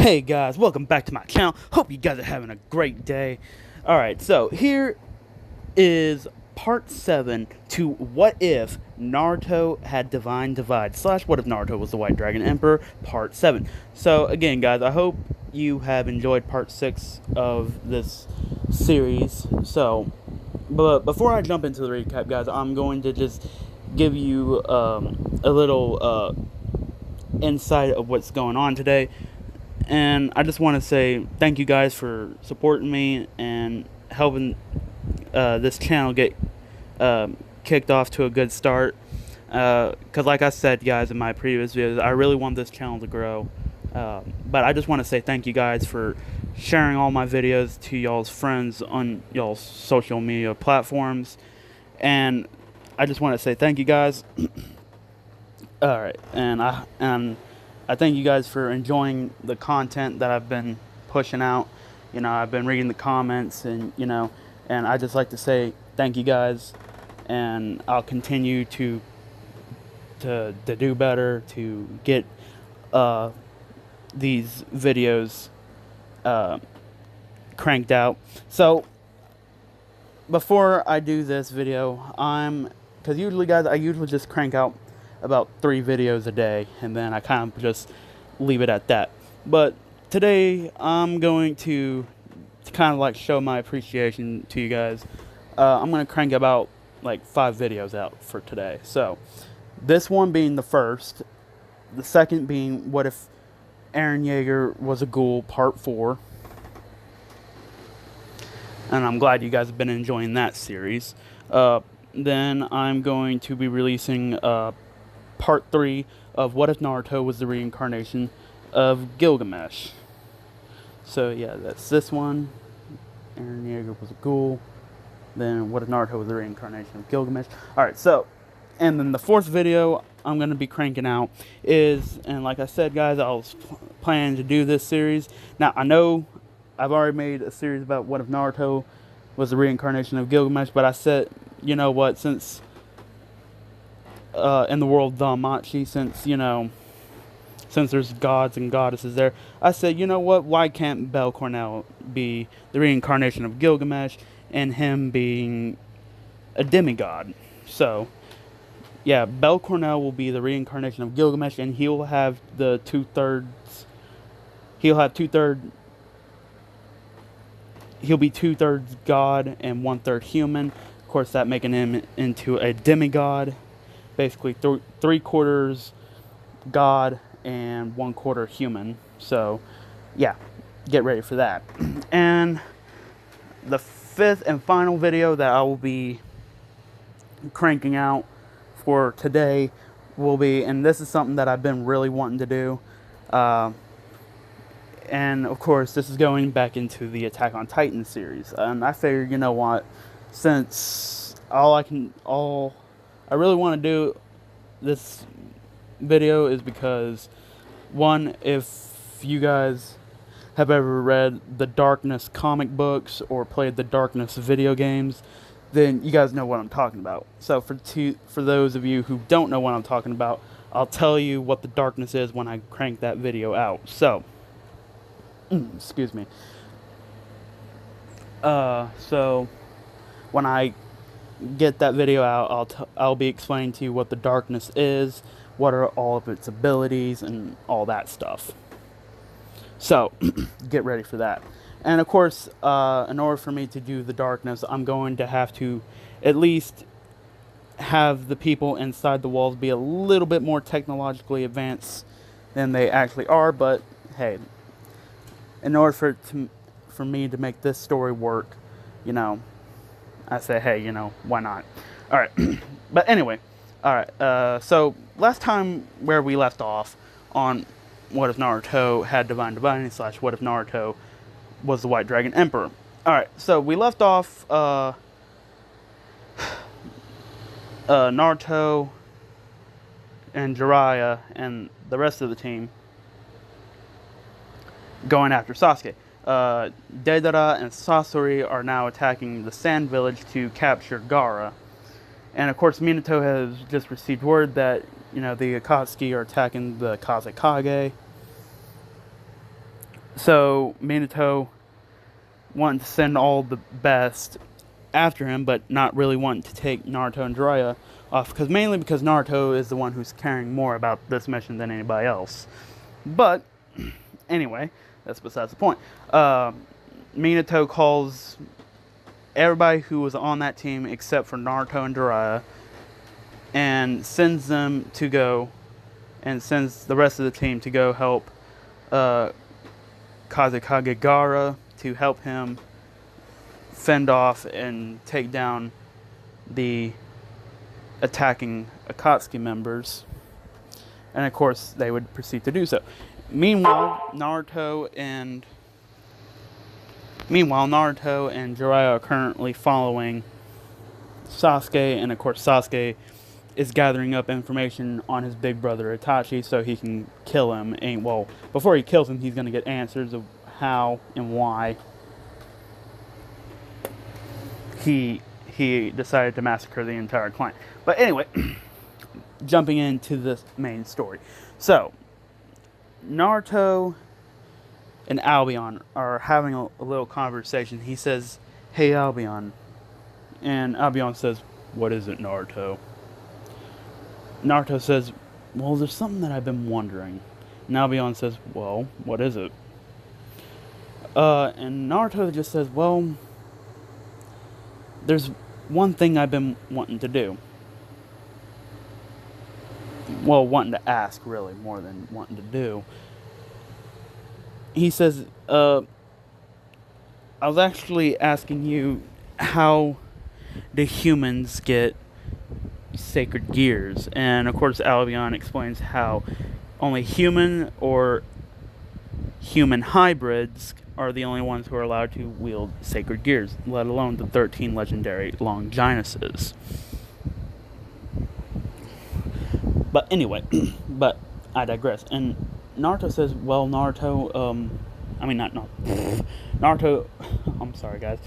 Hey guys, welcome back to my channel. Hope you guys are having a great day. Alright, so here is part 7 to What If Naruto Had Divine Divide / What If Naruto Was the White Dragon Emperor, part 7. So again guys, I hope you have enjoyed part 6 of this series. But before I jump into the recap guys, I'm going to just give you a little insight of what's going on today. And I just want to say thank you guys for supporting me and helping this channel get kicked off to a good start. Because like I said, guys, in my previous videos, I really want this channel to grow. But I just want to say thank you guys for sharing all my videos to y'all's friends on y'all's social media platforms. And I just want to say thank you guys. Alright, and I thank you guys for enjoying the content that I've been pushing out. You know, I've been reading the comments and I just like to say thank you guys, and I'll continue to do better, to get these videos cranked out. So before I do this video, because usually guys, I usually just crank out about 3 videos a day, and then I kind of just leave it at that. But today I'm going to kind of like show my appreciation to you guys. I'm going to crank about like 5 videos out for today. So this one being the first, the second being What If Eren Yeager Was a Ghoul, part 4. And I'm glad you guys have been enjoying that series. Then I'm going to be releasing part 3 of What If Naruto Was the Reincarnation of Gilgamesh. So yeah, that's this one. Eren Yeager Was a Ghoul. Then What If Naruto Was the Reincarnation of Gilgamesh. Alright, so, and then the 4th video I'm going to be cranking out is, and like I said guys, I was planning to do this series. Now, I know I've already made a series about What If Naruto Was the Reincarnation of Gilgamesh, but I said, you know what, since in the world of Danmachi, since there's gods and goddesses there, I said, you know what, why can't Bell Cornell be the reincarnation of Gilgamesh, and him being a demigod? So yeah, Bell Cornell will be the reincarnation of Gilgamesh, and he'll have the he'll be 2/3 god and 1/3 human. Of course, that making him into a demigod. Basically 3/4 god and 1/4 human. So yeah, get ready for that. And the 5th and final video that I will be cranking out for today will be, and this is something that I've been really wanting to do, and of course this is going back into the Attack on Titan series. And I figured, you know what, since all I really want to do this video is because, one, if you guys have ever read the Darkness comic books or played the Darkness video games, then you guys know what I'm talking about. So for those of you who don't know what I'm talking about, I'll tell you what the Darkness is when I crank that video out. So excuse me. So when I get that video out, I'll be explaining to you what the Darkness is, what are all of its abilities, and all that stuff. So get ready for that. And of course, in order for me to do the Darkness, I'm going to have to at least have the people inside the walls be a little bit more technologically advanced than they actually are. But hey, in order for me to make this story work, I say, hey, why not? Alright, but anyway, alright, so last time where we left off on What If Naruto Had Divine Dividing / What If Naruto Was the White Dragon Emperor. Alright, so we left off Naruto and Jiraiya and the rest of the team going after Sasuke. Deidara and Sasori are now attacking the Sand Village to capture Gaara. And of course, Minato has just received word that, the Akatsuki are attacking the Kazekage. So Minato wanted to send all the best after him, but not really wanting to take Naruto and Jiraiya off, mainly because Naruto is the one who's caring more about this mission than anybody else. But anyway, that's besides the point. Minato calls everybody who was on that team except for Naruto and Jiraiya and sends them to go, and sends the rest of the team to go help Kazekage Gaara, to help him fend off and take down the attacking Akatsuki members. And of course, they would proceed to do so. Meanwhile, Naruto and Jiraiya are currently following Sasuke, and of course Sasuke is gathering up information on his big brother Itachi so he can kill him. And well, before he kills him, he's going to get answers of how and why he decided to massacre the entire clan. But anyway, jumping into the main story. So, Naruto and Albion are having a little conversation. He says, "Hey, Albion." And Albion says, "What is it, Naruto?" Naruto says, "Well, there's something that I've been wondering." And Albion says, "Well, what is it?" And Naruto just says, "Well, there's one thing I've been wanting to do." Well, wanting to ask, really, more than wanting to do. He says, I was actually asking you, how do humans get sacred gears? And of course, Albion explains how only human or human hybrids are the only ones who are allowed to wield sacred gears, let alone the 13 legendary Longinuses. But anyway, but I digress. And Naruto says, "Well, Naruto, Naruto, I'm sorry, guys.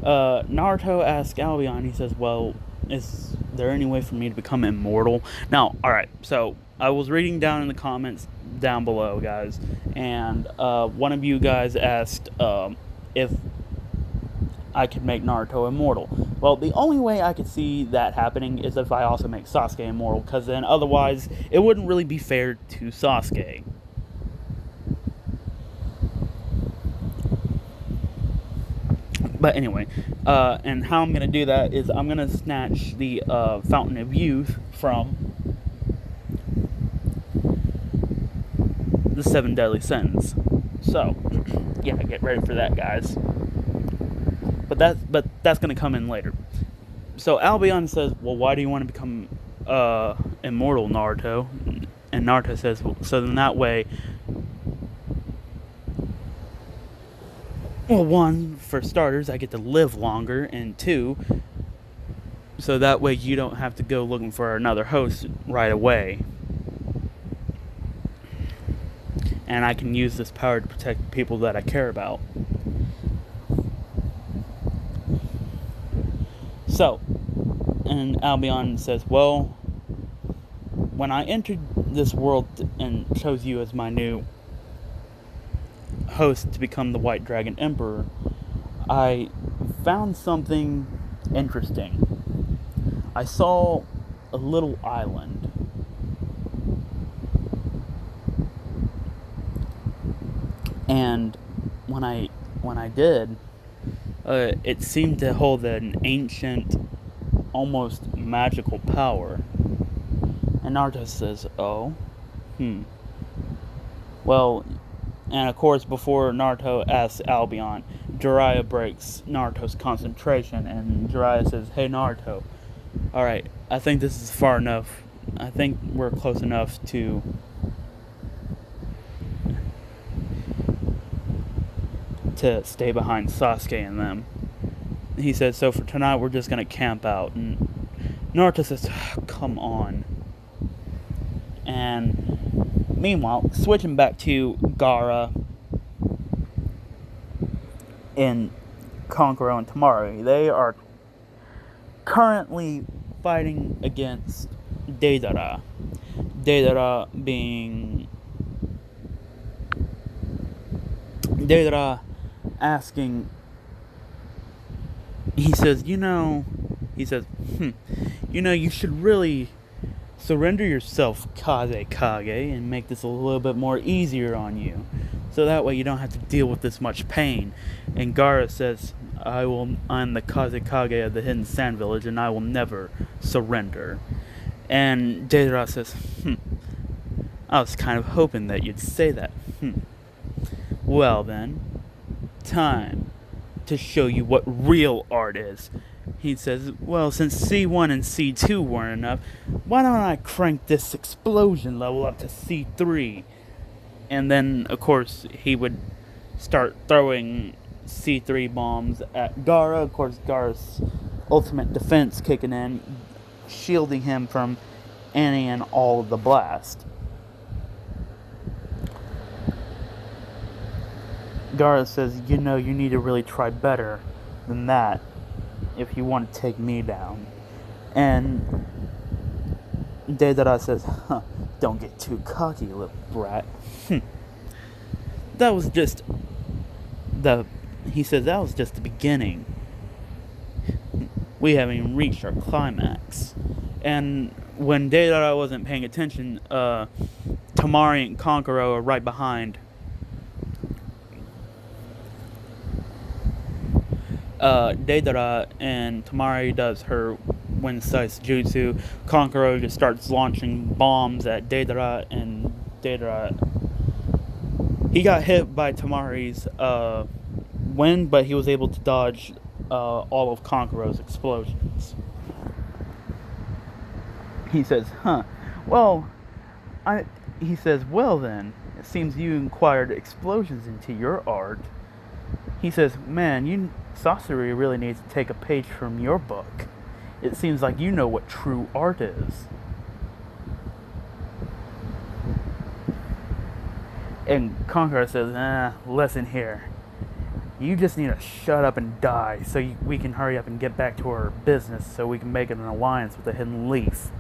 Naruto asks Albion, he says, "Well, is there any way for me to become immortal?" Now, alright, so I was reading down in the comments down below, guys, and one of you guys asked if I could make Naruto immortal. Well, the only way I could see that happening is if I also make Sasuke immortal, because then otherwise it wouldn't really be fair to Sasuke. But anyway, and how I'm going to do that is I'm going to snatch the Fountain of Youth from the 7 Deadly Sins. So, yeah, get ready for that, guys. But that's going to come in later. So Albion says, "Well, why do you want to become immortal, Naruto?" And Naruto says, "Well, so then that way, well, one, for starters, I get to live longer, and two, so that way you don't have to go looking for another host right away. And I can use this power to protect the people that I care about." So, and Albion says, "Well, when I entered this world and chose you as my new host to become the White Dragon Emperor, I found something interesting. I saw a little island. And when I did, it seemed to hold an ancient, almost magical power." And Naruto says, "Oh, Well, and of course, before Naruto asks Albion, Jiraiya breaks Naruto's concentration, and Jiraiya says, "Hey, Naruto, alright, I think this is far enough. I think we're close enough to stay behind Sasuke and them." He says, "So for tonight, we're just gonna camp out." And Naruto says, "Come on." And meanwhile, switching back to Gaara and Kankuro and Temari, they are currently fighting against Deidara. Deidara being Deidara asking, he says, you should really surrender yourself, Kage, and make this a little bit more easier on you. So that way you don't have to deal with this much pain. And Gaara says, I'm the Kage of the Hidden Sand Village, and I will never surrender. And Deidara says, I was kind of hoping that you'd say that. Well then, time to show you what real art is. He says, well, since C1 and C2 weren't enough, why don't I crank this explosion level up to C3? And then, of course, he would start throwing C3 bombs at Gaara. Of course, Gaara's ultimate defense kicking in, shielding him from any and all of the blast. Gaara says, you need to really try better than that if you want to take me down. And Deidara says, don't get too cocky, little brat. That was just the beginning. We haven't even reached our climax. And when Deidara wasn't paying attention, Tamari and Kankuro are right behind. Deidara, and Tamari does her wind size jutsu. Kankuro just starts launching bombs at Deidara, and Deidara, he got hit by Tamari's wind, but he was able to dodge all of Kankuro's explosions. He says, well then, it seems you inquired explosions into your art. He says, man, Sasori really needs to take a page from your book. It seems like you know what true art is. And Kankuro says, listen here. You just need to shut up and die so we can hurry up and get back to our business so we can make an alliance with the Hidden Leaf.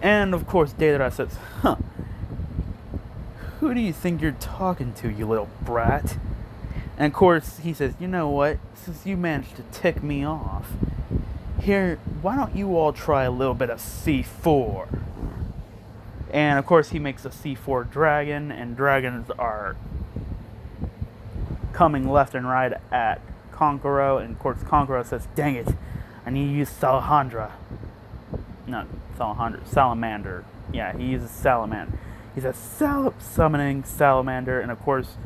And of course, Deidara says, who do you think you're talking to, you little brat? And of course, he says, you know what? Since you managed to tick me off, here, why don't you all try a little bit of C4? And of course, he makes a C4 dragon, and dragons are coming left and right at Kankuro. And of course, Kankuro says, dang it, I need to use Salamander. Yeah, he uses Salamander. He says, summoning Salamander, and of course,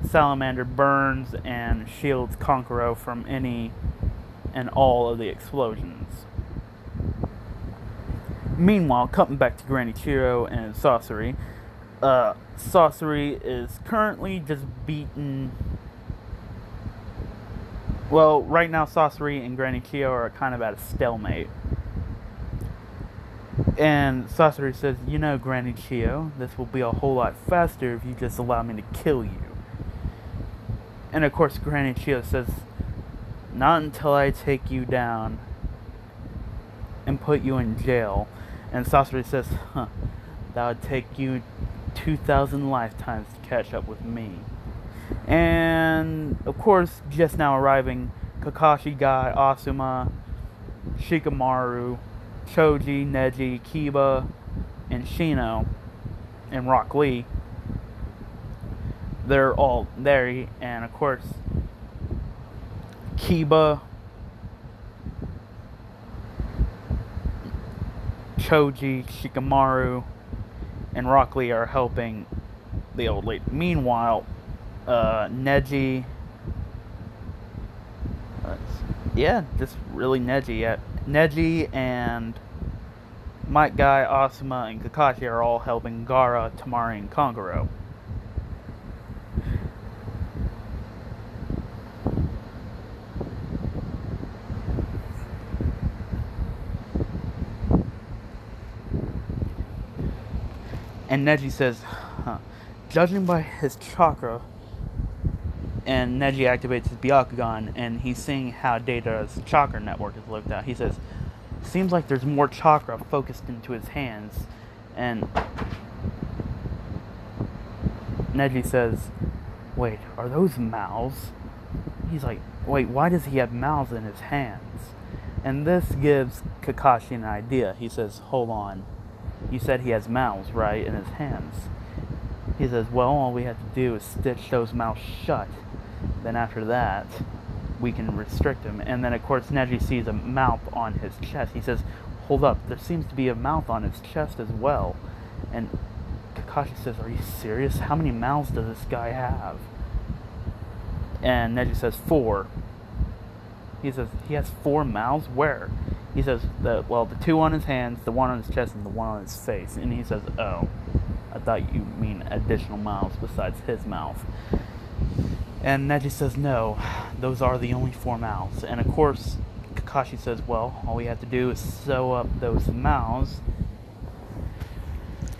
Salamander burns and shields Kankuro from any and all of the explosions. Meanwhile, coming back to Granny Chiro and Sasori, Sasori is currently just beaten. Well, right now Sasori and Granny Chiro are kind of at a stalemate. And Sasori says, Granny Chio, this will be a whole lot faster if you just allow me to kill you. And of course, Granny Chio says, not until I take you down and put you in jail. And Sasori says, that would take you 2,000 lifetimes to catch up with me. And of course, just now arriving, Kakashi Guy, Asuma, Shikamaru, Choji, Neji, Kiba, and Shino, and Rock Lee. They're all there, and of course, Kiba, Choji, Shikamaru, and Rock Lee are helping the old lady. Meanwhile, Neji, just really Neji. Yeah. Neji and Might Guy, Asuma, and Kakashi are all helping Gaara, Tamari, and Kankuro. And Neji says, judging by his chakra, and Neji activates his Byakugan, and he's seeing how Data's chakra network is looked at. He says, seems like there's more chakra focused into his hands And Neji says, wait, are those mouths? He's like, wait, why does he have mouths in his hands? And this gives Kakashi an idea. He says, hold on. You said he has mouths, right, in his hands. He says, well, all we have to do is stitch those mouths shut. Then after that, we can restrict him. And then, of course, Neji sees a mouth on his chest. He says, hold up, there seems to be a mouth on his chest as well. And Kakashi says, are you serious? How many mouths does this guy have? And Neji says, 4. He says, he has 4 mouths? Where? He says, the 2 on his hands, the 1 on his chest, and the 1 on his face. And he says, oh, I thought you mean additional mouths besides his mouth. And Neji says, no, those are the only 4 mouths. And of course, Kakashi says, well, all we have to do is sew up those mouths,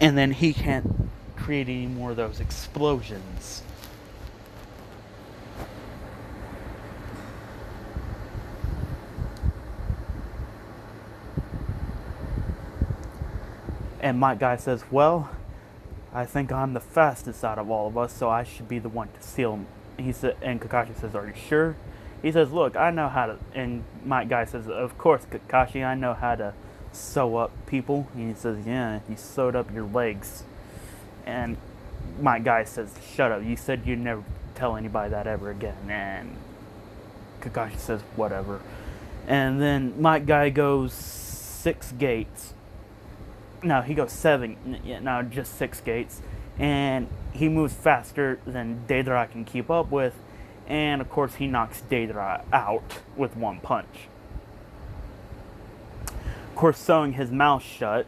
and then he can't create any more of those explosions. And Mike Guy says, well, I think I'm the fastest out of all of us, so I should be the one to seal him. And Kakashi says, are you sure? He says, look, I know how to, and Mike Guy says, of course, Kakashi, I know how to sew up people. And he says, yeah, you sewed up your legs. And Mike Guy says, shut up, you said you'd never tell anybody that ever again. And Kakashi says, whatever. And then Mike Guy goes 6 gates. No, he goes 7. No, just 6 gates. And he moves faster than Deidara can keep up with. And of course, he knocks Deidara out with 1 punch. Of course, sewing his mouth shut.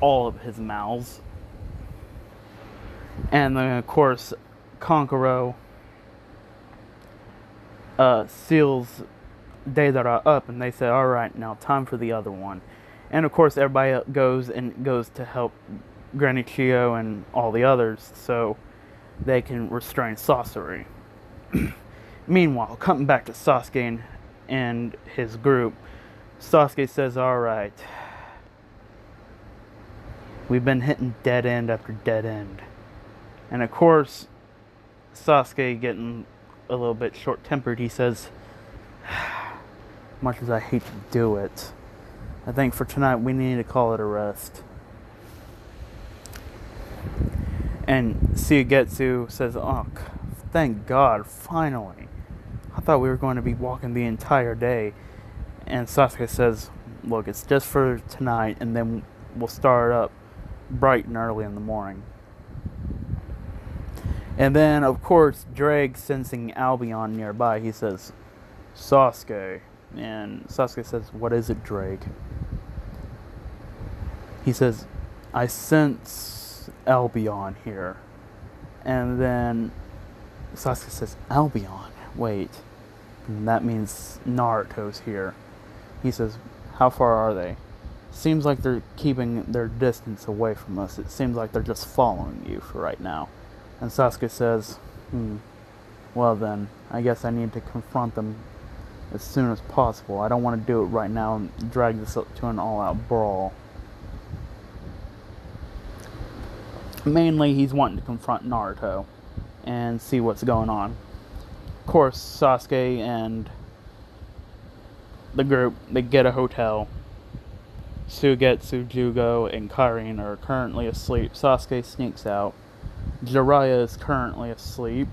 All of his mouths. And then, of course, Kankuro seals Deidara up, and they say, alright, now time for the other one. And of course, everybody goes to help Granny Chio and all the others so they can restrain Sasori. Meanwhile, coming back to Sasuke and his group, Sasuke says, alright, we've been hitting dead end after dead end. And of course, Sasuke getting a little bit short-tempered, he says, much as I hate to do it, I think for tonight we need to call it a rest. And Suigetsu says, oh, thank God, finally. I thought we were going to be walking the entire day. And Sasuke says, look, it's just for tonight, and then we'll start up bright and early in the morning. And then, of course, Drake, sensing Albion nearby, he says, Sasuke. And Sasuke says, what is it, Drake? He says, I sense Albion here. And then Sasuke says, Albion? Wait. And that means Naruto's here. He says, how far are they? Seems like they're keeping their distance away from us. It seems like they're just following you for right now. And Sasuke says, well then, I guess I need to confront them as soon as possible. I don't want to do it right now and drag this up to an all-out brawl. Mainly, he's wanting to confront Naruto and see what's going on. Of course, Sasuke and the group, they get a hotel. Suigetsu, Jugo, and Karin are currently asleep. Sasuke sneaks out. Jiraiya is currently asleep.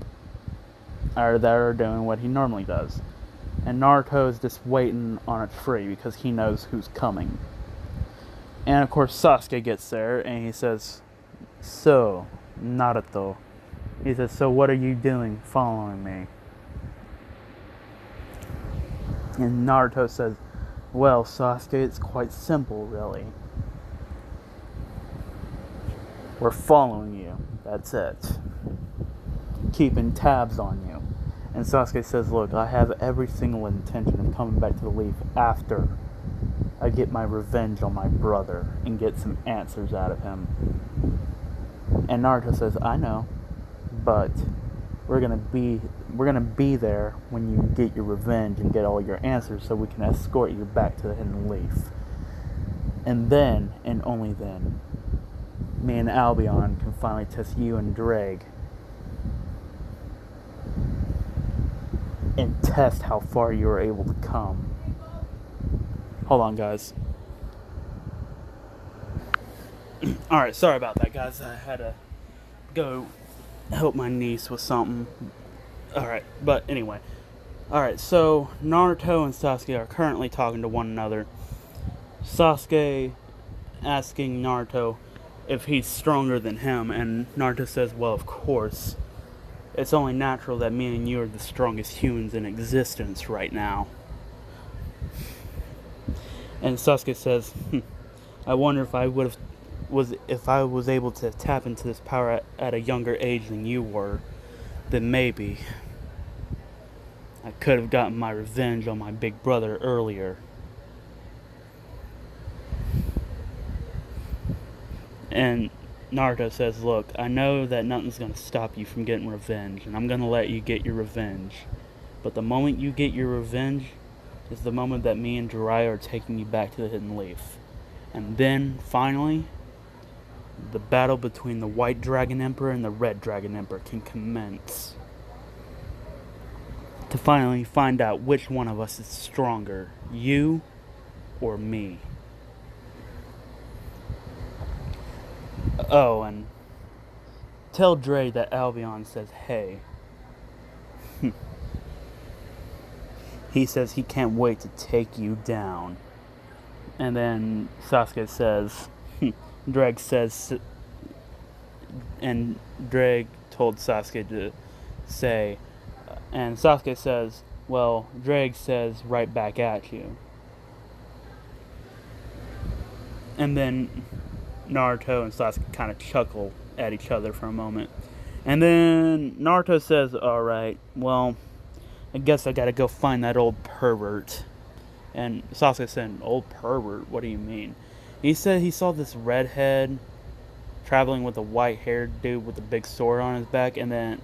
Or they're doing what he normally does. And Naruto is just waiting on a tree because he knows who's coming. And of course Sasuke gets there and he says, so, Naruto. He says, so what are you doing following me? And Naruto says, well, Sasuke, it's quite simple, really. We're following you. That's it. Keeping tabs on you. And Sasuke says, look, I have every single intention of coming back to the Leaf after I get my revenge on my brother and get some answers out of him. And Naruto says, I know, but we're going to be we're gonna be there when you get your revenge and get all your answers, so we can escort you back to the Hidden Leaf. And then, and only then, me and Albion can finally test you and Drake and test how far you are able to come. Hold on, guys. Alright, sorry about that, guys. I had to go help my niece with something. Alright, but anyway. Alright, so Naruto and Sasuke are currently talking to one another. Sasuke asking Naruto if he's stronger than him, and Naruto says, well, of course. It's only natural that me and you are the strongest humans in existence right now. And Sasuke says, I wonder if I was able to tap into this power at a younger age than you were, then maybe I could have gotten my revenge on my big brother earlier. And Naruto says, look, I know that nothing's going to stop you from getting revenge, and I'm going to let you get your revenge. But the moment you get your revenge is the moment that me and Jiraiya are taking you back to the Hidden Leaf. And then, finally, the battle between the White Dragon Emperor and the Red Dragon Emperor can commence. To finally find out which one of us is stronger, you or me. Oh, and tell Dre that Albion says, hey. He says he can't wait to take you down. And then Sasuke says, Drake says, and Drake told Sasuke to say, and Sasuke says, well, Drake says right back at you. And then Naruto and Sasuke kind of chuckle at each other for a moment. And then Naruto says, alright, well, I guess I gotta go find that old pervert. And Sasuke said, old pervert? What do you mean? He said he saw this redhead traveling with a white-haired dude with a big sword on his back, and then,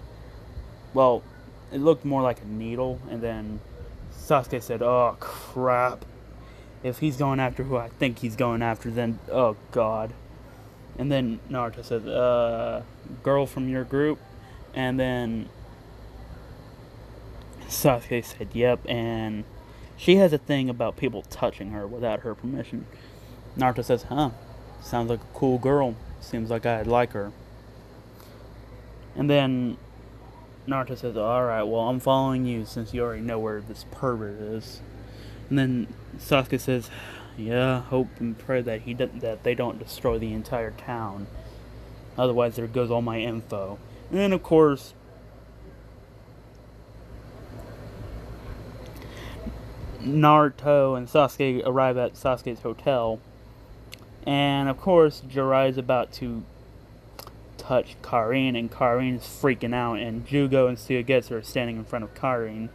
well, it looked more like a needle, and then Sasuke said, oh, crap. If he's going after who I think he's going after, then, oh, God. And then Naruto says, girl from your group? And then Sasuke said, yep, and she has a thing about people touching her without her permission. Naruto says, huh, sounds like a cool girl. Seems like I'd like her. And then Naruto says, alright, well, I'm following you since you already know where this pervert is. And then Sasuke says, yeah, hope and pray that they don't destroy the entire town. Otherwise, there goes all my info. And then, of course, Naruto and Sasuke arrive at Sasuke's hotel. And, of course, Jiraiya's about to touch Karin, and Karin's freaking out. And Jugo and Suigetsu are standing in front of Karin.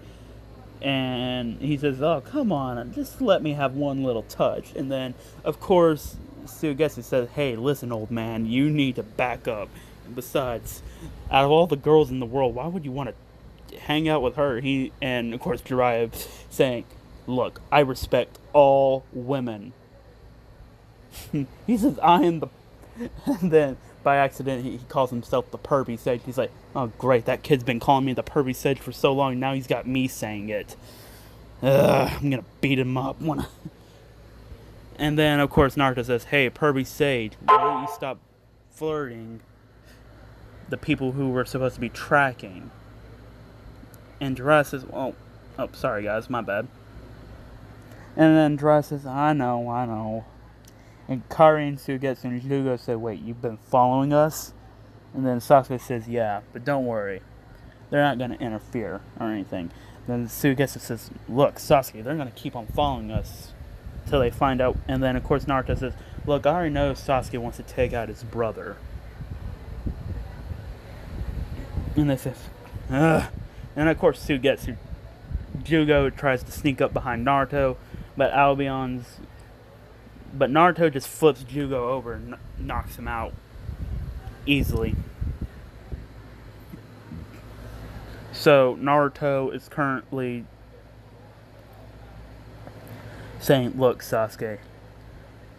And he says, oh, come on, just let me have one little touch. And then, of course, Suigetsu says, hey, listen, old man, you need to back up. And besides, out of all the girls in the world, why would you want to hang out with her? And, of course, Jiraiya saying, look, I respect all women. He says, I am the... And then, by accident, he calls himself the pervy sage. He's like, oh, great, that kid's been calling me the pervy sage for so long, now he's got me saying it. I'm gonna beat him up. And then, of course, Naruto says, hey, pervy sage, why don't you stop flirting the people who we're supposed to be tracking? And Jiraiya says, oh, sorry, guys, my bad. And then Jiraiya says, I know. And Karin, Suigetsu, and Jugo say, wait, you've been following us? And then Sasuke says, yeah, but don't worry. They're not going to interfere or anything. Then Suigetsu says, look, Sasuke, they're going to keep on following us till they find out. And then, of course, Naruto says, look, I already know Sasuke wants to take out his brother. And they say, ugh. And, of course, Jugo tries to sneak up behind Naruto, but Naruto just flips Jugo over and knocks him out easily. So Naruto is currently saying, "Look, Sasuke,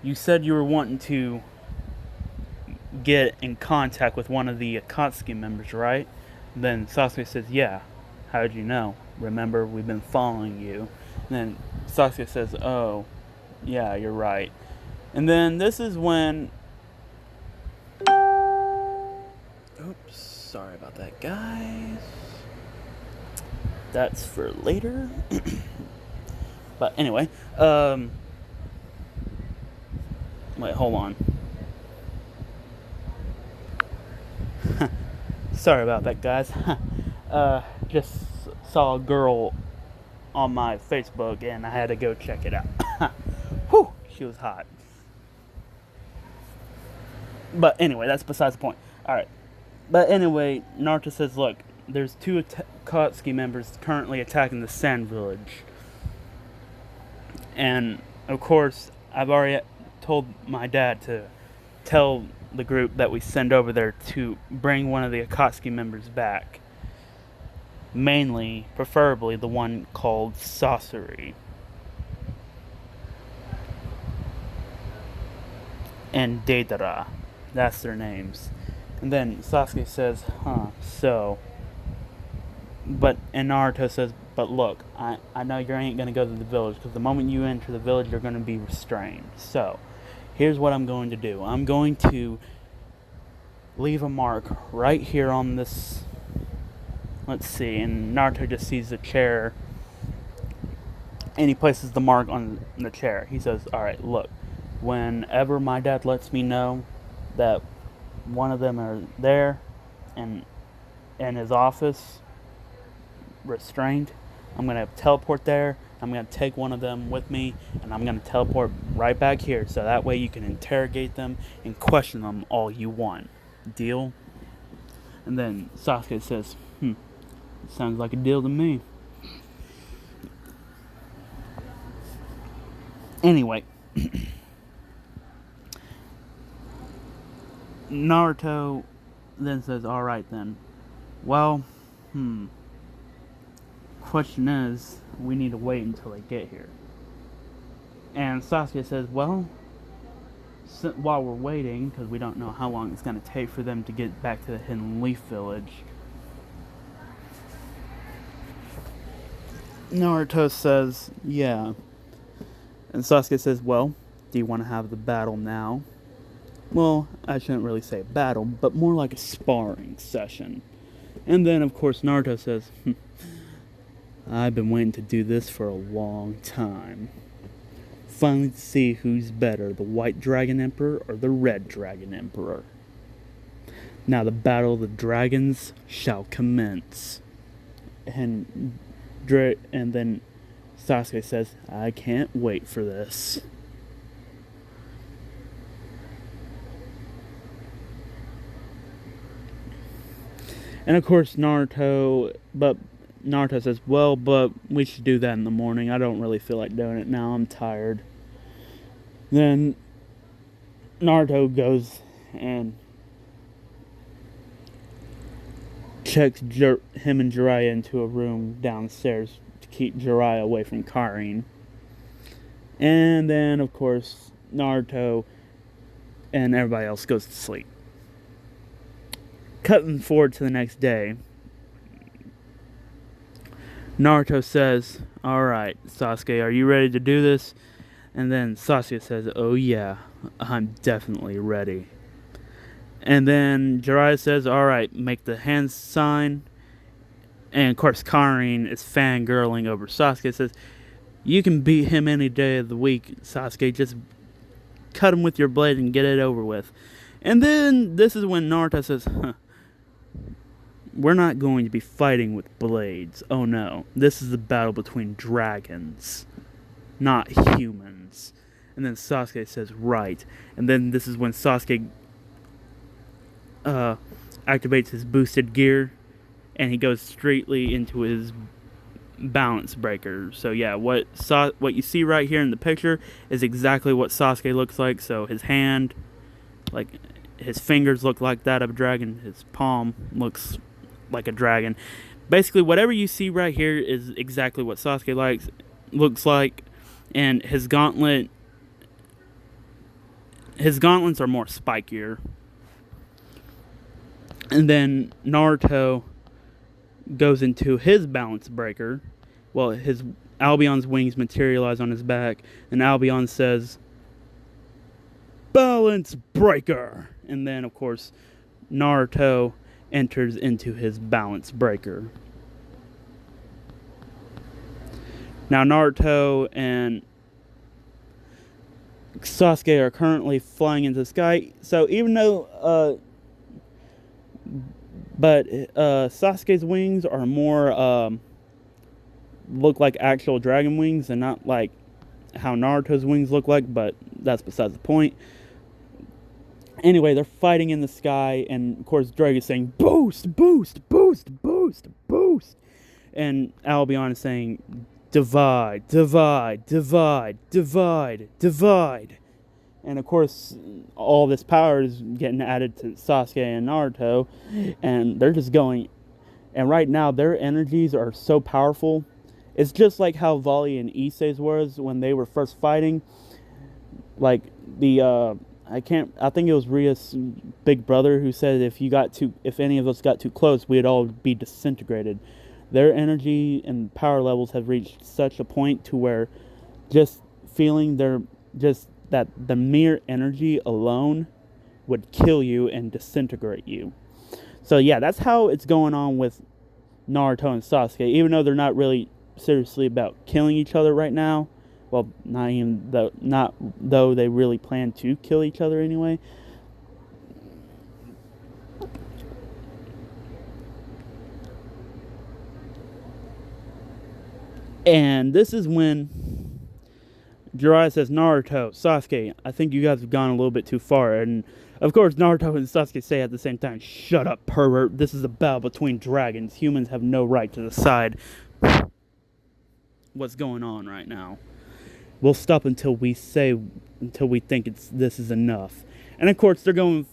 you said you were wanting to get in contact with one of the Akatsuki members, right?" Then Sasuke says, "Yeah. How did you know? Remember, we've been following you." And then Sasuke says, "Oh, yeah, you're right." And then this is when... Oops, sorry about that, guys. That's for later. But anyway, wait, hold on. Sorry about that, guys. Just saw a girl on my Facebook and I had to go check it out. Whew, she was hot. But anyway, that's besides the point. Alright. But anyway, Naruto says, look, there's two Akatsuki members currently attacking the Sand Village. And, of course, I've already told my dad to tell the group that we send over there to bring one of the Akatsuki members back. Mainly, preferably, the one called Sasori. And Deidara. That's their names. And then Sasuke says, so... And Naruto says, but look, I know you ain't going to go to the village, because the moment you enter the village, you're going to be restrained. So, here's what I'm going to do. I'm going to leave a mark right here on this... Let's see, and Naruto just sees the chair, and he places the mark on the chair. He says, alright, look, whenever my dad lets me know that one of them are there and in his office, restrained, I'm going to teleport there. I'm going to take one of them with me, and I'm going to teleport right back here, so that way you can interrogate them and question them all you want. Deal? And then Sasuke says, sounds like a deal to me. Anyway, Naruto then says, alright then. Well, question is, we need to wait until they get here. And Sasuke says, well, while we're waiting, because we don't know how long it's going to take for them to get back to the Hidden Leaf Village, Naruto says, yeah. And Sasuke says, well, do you want to have the battle now? Well, I shouldn't really say battle, but more like a sparring session. And then, of course, Naruto says, I've been waiting to do this for a long time. Finally to see who's better, the White Dragon Emperor or the Red Dragon Emperor. Now the battle of the dragons shall commence. And then Sasuke says, I can't wait for this. And of course Naruto says, well, but we should do that in the morning. I don't really feel like doing it now. I'm tired. Then Naruto goes and checks him and Jiraiya into a room downstairs to keep Jiraiya away from Karin. And then, of course, Naruto and everybody else goes to sleep. Cutting forward to the next day, Naruto says, alright, Sasuke, are you ready to do this? And then Sasuke says, oh yeah, I'm definitely ready. And then Jiraiya says, alright, make the hand sign. And of course Karin is fangirling over Sasuke, says, you can beat him any day of the week, Sasuke, just cut him with your blade and get it over with. And then this is when Naruto says, we're not going to be fighting with blades. Oh no, this is a battle between dragons, not humans. And then Sasuke says, right. And then this is when Sasuke activates his boosted gear, and he goes straightly into his balance breaker. So yeah, what you see right here in the picture is exactly what Sasuke looks like. So his hand, like his fingers look like that of a dragon, his palm looks like a dragon, Basically, whatever you see right here is exactly what Sasuke looks like, and his gauntlets are more spikier. And then Naruto goes into his balance breaker. Well, his Albion's wings materialize on his back, and Albion says, "Balance breaker!" And then, of course, Naruto enters into his balance breaker. Now, Naruto and Sasuke are currently flying into the sky. So, even though, Sasuke's wings are more, look like actual dragon wings and not like how Naruto's wings look like, but that's besides the point. Anyway, they're fighting in the sky, and of course, Drake is saying, "Boost, boost, boost, boost, boost." And Albion is saying, "Divide, divide, divide, divide, divide." And of course, all this power is getting added to Sasuke and Naruto, and they're just going. And right now, their energies are so powerful. It's just like how Volley and Issei's was when they were first fighting. Like I think it was Ria's big brother who said if any of us got too close, we'd all be disintegrated. Their energy and power levels have reached such a point to where just feeling that the mere energy alone would kill you and disintegrate you. So yeah, that's how it's going on with Naruto and Sasuke, even though they're not really seriously about killing each other right now. Well, not though they really plan to kill each other anyway. And this is when Jiraiya says, "Naruto, Sasuke, I think you guys have gone a little bit too far." And of course, Naruto and Sasuke say at the same time, "Shut up, pervert. This is a battle between dragons. Humans have no right to decide what's going on right now. We'll stop until we think this is enough." And of course, they're going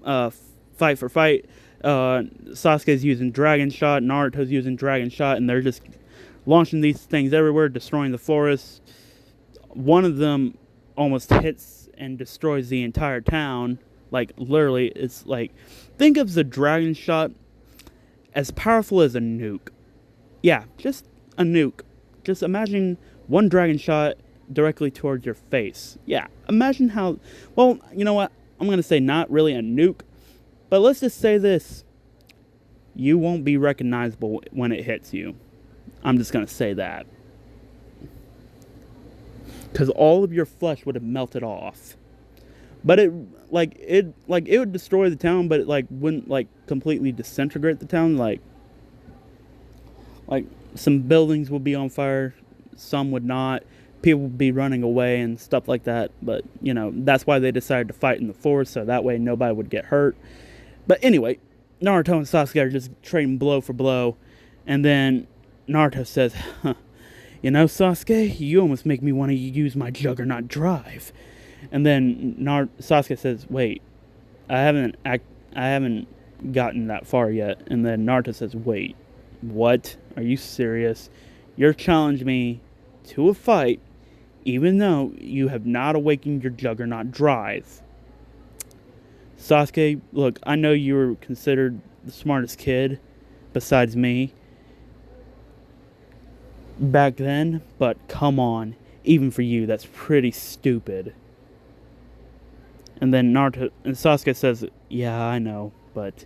fight for fight. Sasuke's using Dragon Shot, Naruto's using Dragon Shot, and they're just launching these things everywhere, destroying the forest. One of them almost hits and destroys the entire town. Like, literally, it's like, think of the Dragon Shot as powerful as a nuke. Yeah, just a nuke. Just imagine one Dragon Shot directly towards your face. Yeah, imagine how... Well, you know what? I'm going to say not really a nuke, but let's just say this. You won't be recognizable when it hits you. I'm just going to say that. Because all of your flesh would have melted off. But it would destroy the town, but it wouldn't completely disintegrate the town. Like some buildings would be on fire, some would not. People would be running away and stuff like that. But that's why they decided to fight in the forest, so that way nobody would get hurt. But anyway, Naruto and Sasuke are just trading blow for blow, and then Naruto says, "Sasuke, you almost make me want to use my Juggernaut drive." And then Sasuke says, "Wait, I haven't gotten that far yet." And then Naruto says, "Wait, what? Are you serious? You're challenging me to a fight, even though you have not awakened your Juggernaut drive." Sasuke, look, I know you were considered the smartest kid, besides me, back then, but come on, even for you, that's pretty stupid. And then Sasuke says, "Yeah, I know," but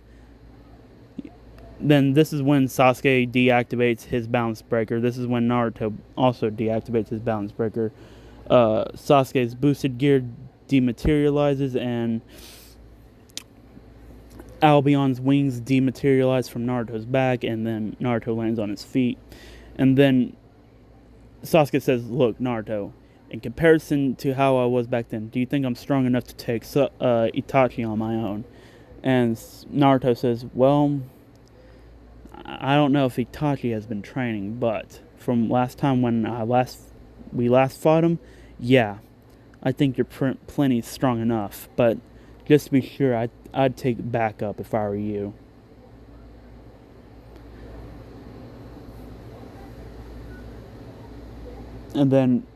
then this is when Sasuke deactivates his balance breaker. This is when Naruto also deactivates his balance breaker. Sasuke's boosted gear dematerializes, and Albion's wings dematerialize from Naruto's back, and then Naruto lands on his feet. And then Sasuke says, "Look, Naruto, in comparison to how I was back then, do you think I'm strong enough to take Itachi on my own?" And Naruto says, "Well, I don't know if Itachi has been training, but from last time when we last fought him, yeah, I think you're plenty strong enough. But just to be sure, I'd take backup if I were you." And then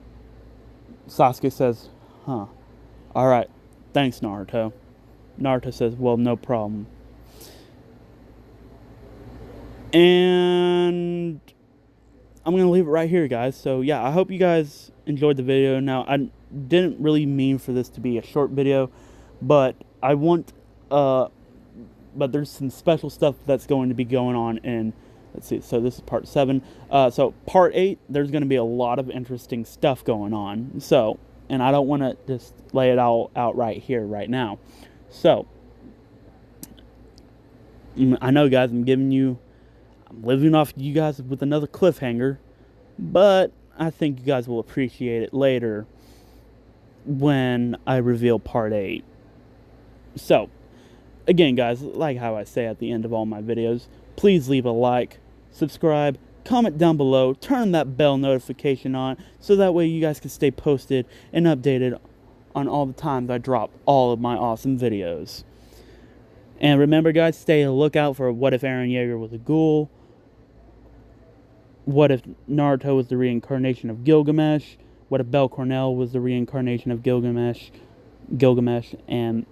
Sasuke says, huh, alright, thanks, Naruto. Naruto says, well, no problem. And I'm going to leave it right here, guys. So, yeah, I hope you guys enjoyed the video. Now, I didn't really mean for this to be a short video, but I want, but there's some special stuff that's going to be going on in, let's see, so this is part 7. So, part 8, there's going to be a lot of interesting stuff going on. So, and I don't want to just lay it all out right here, right now. So, I know, guys, I'm living off you guys with another cliffhanger, but I think you guys will appreciate it later when I reveal part 8. So, again, guys, like how I say at the end of all my videos, please leave a like, subscribe, comment down below, turn that bell notification on, so that way you guys can stay posted and updated on all the times I drop all of my awesome videos. And remember, guys, stay on the lookout for What If Eren Yeager was a Ghoul? What if Naruto was the reincarnation of Gilgamesh? What if Bell Cornell was the reincarnation of Gilgamesh? And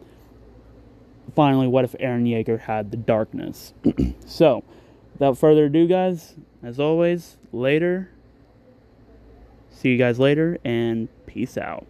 finally, what if Eren Yeager had the darkness? So, without further ado, guys, as always, later. See you guys later, and peace out.